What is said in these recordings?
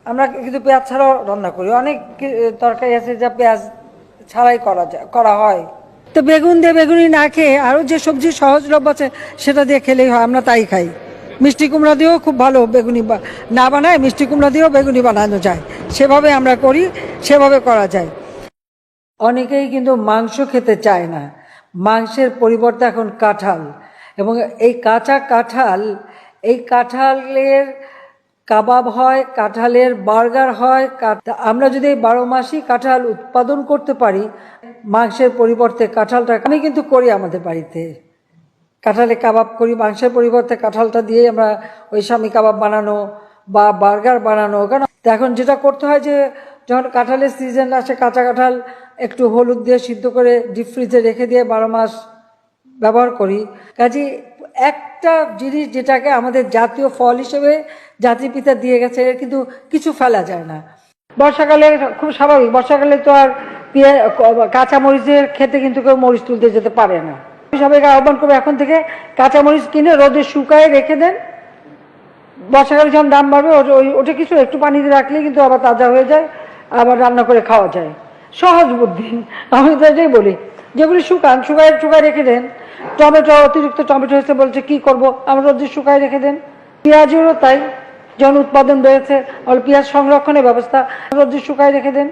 আমরা কিন্তু পেঁয়াজ ছাড়াও রান্না করি, অনেক তরকারি আছে যা পেঁয়াজ ছাড়াই করা হয়। তো বেগুন দিয়ে বেগুনি না খেয়ে আরও যে সবজি সহজলভ্য আছে সেটা দিয়ে খেলেই হয়, আমরা তাই খাই। মিষ্টি কুমড়া দিয়েও খুব ভালো বেগুনি না বানায়, মিষ্টি কুমড়া দিয়েও বেগুনি বানানো যায়, সেভাবে আমরা করি, সেভাবে করা যায়। অনেকেই কিন্তু মাংস খেতে চায় না, মাংসের পরিবর্তে এখন কাঁঠাল, এবং এই কাঁচা কাঁঠাল, এই কাঁঠালের কাবাব হয়, কাঁঠালের বার্গার হয়। আমরা যদি এই 12 মাসই কাঁঠাল উৎপাদন করতে পারি, মাংসের পরিবর্তে কাঁঠালটা, আমি কিন্তু করি আমাদের বাড়িতে, কাঁঠালে কাবাব করি, মাংসের পরিবর্তে কাঁঠালটা দিয়ে আমরা ওই স্বামী কাবাব বানানো বা বার্গার বানানো। কারণ এখন যেটা করতে হয় যে যখন কাঁঠালের সিজন আসে, কাঁচা কাঁঠাল একটু হলুদ দিয়ে সিদ্ধ করে ডিপ ফ্রিজে রেখে দিয়ে 12 মাস ব্যবহার করি। কাজে একটা জিনিস যেটাকে আমাদের জাতীয় ফল হিসেবে জাতির পিতা দিয়ে গেছে, কিন্তু কিছু ফেলা যায় না। বর্ষাকালে খুব স্বাভাবিক, বর্ষাকালে তো আর কাঁচা মরিচের খেতে কিন্তু কেউ মরিচ তুলতে যেতে পারে না। সবাইকে আহ্বান করবো এখন থেকে কাঁচামরিচ কিনে রোদে শুকায় রেখে দেন, বর্ষাকালে যখন দাম বাড়বে ওটা কিছু একটু পানিতে রাখলে কিন্তু আবার তাজা হয়ে যায়, আবার রান্না করে খাওয়া যায়। সহজ বুদ্ধি, আমি তো এটাই বলি, যেগুলি শুকায় রেখে দেন। টমেটো, অতিরিক্ত টমেটো হয়েছে বলছে কি করব, আমরা রোদে শুকায় রেখে দেন। পেঁয়াজেরও তাই, যখন উৎপাদন বেড়েছে পেঁয়াজ সংরক্ষণের ব্যবস্থা, রোদে শুকায় রেখে দেন।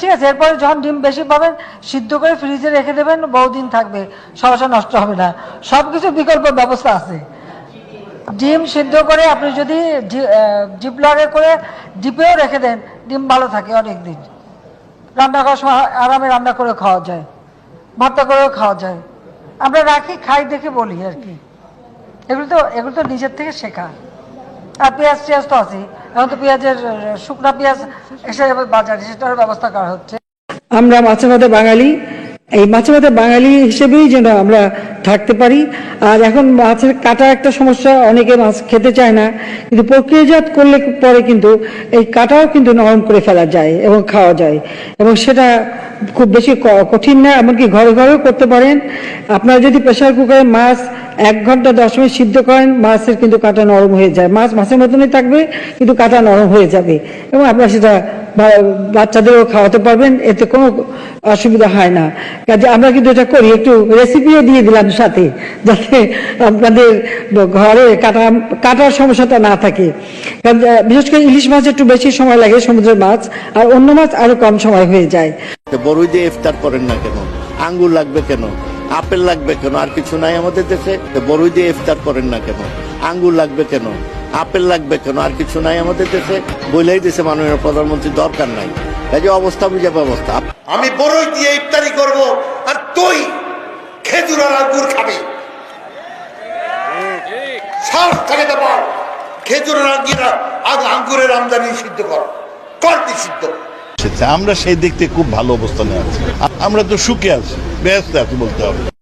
ঠিক আছে, এরপরে যখন ডিম বেশি পাবেন সিদ্ধ করে ফ্রিজে রেখে দেবেন, বহুদিন থাকবে, সহসা নষ্ট হবে না। সবকিছু বিকল্প ব্যবস্থা আছে। ডিম সিদ্ধ করে আপনি যদি জিপলকে করে ডিপেও রেখে দেন, ডিম ভালো থাকে অনেক দিন। রান্না করার সময় আরামে রান্না করে খাওয়া যায়, ভর্তা করেও খাওয়া যায়। আমরা রাখি, খাই দেখে বলি আর কি। এগুলো তো নিজের থেকে শেখা। আর পেঁয়াজ তো আছে, এখন তো পেঁয়াজের শুকনা পেঁয়াজ এসে যাবে বাজারে, সেটার ব্যবস্থা করা হচ্ছে। আমরা মাছে ভাতে বাঙালি, এই মাছে ভাতে বাঙালি হিসেবেই যেন আমরা থাকতে পারি। আর এখন মাছের কাটা একটা সমস্যা, অনেকে মাছ খেতে চায় না, কিন্তু প্রক্রিয়াজাত করলে পরে কিন্তু এই কাটাও কিন্তু নরম করে ফেলা যায় এবং খাওয়া যায়, এবং সেটা খুব বেশি কঠিন না, এমনকি ঘরে ঘরেও করতে পারেন। আপনারা যদি প্রেসার কুকারে মাছ 1 ঘন্টা 10 মিনিট সিদ্ধ করেন, মাছের কিন্তু কাটা নরম হয়ে যায়, মাছের মতনই থাকবে কিন্তু কাটা নরম হয়ে যাবে, এবং আপনারা সেটা বাচ্চাদেরও খাওয়াতে পারবেন, এতে কোনো অসুবিধা হয় না। কাজে আমরা কিন্তু এটা করি, একটু রেসিপিও দিয়ে দিলাম সাথে, যাতে আপনাদের ঘরে কাটার সমস্যাটা না থাকে। বিশেষ করে ইলিশ মাছ একটু বেশি সময় লাগে, সমুদ্রের মাছ, আর অন্য মাছ আরো কম সময় হয়ে যায়। বড়ই দিয়ে ইফতার করেন না কেন? আঙ্গুর লাগবে কেন? আপেল লাগবে কেন? আর কিছু নাই আমাদের দেশে? বড়ই দিয়ে ইফতার করেন না কেন? আঙ্গুর লাগবে কেন? আপেল লাগবে কেন? আর কিছু নাই আমাদের দেশে? বলেই দিয়েছে মাননীয় প্রধানমন্ত্রী, দরকার নাই। এই যে অবস্থা বুঝে ব্যবস্থা। আমি বড়ই দিয়ে ইফতারি করব, আর তুই খেজুর আর আঙ্গুর খাবি। সাহস থাকে তো বল, খেজুর আর আঙ্গুরের আমদানি সিদ্ধ কর নিষিদ্ধ। আমরা সেই দিক থেকে খুব ভালো অবস্থানে আছি, আমরা তো সুখে আছি, ব্যস্ত আছি বলতে হবে।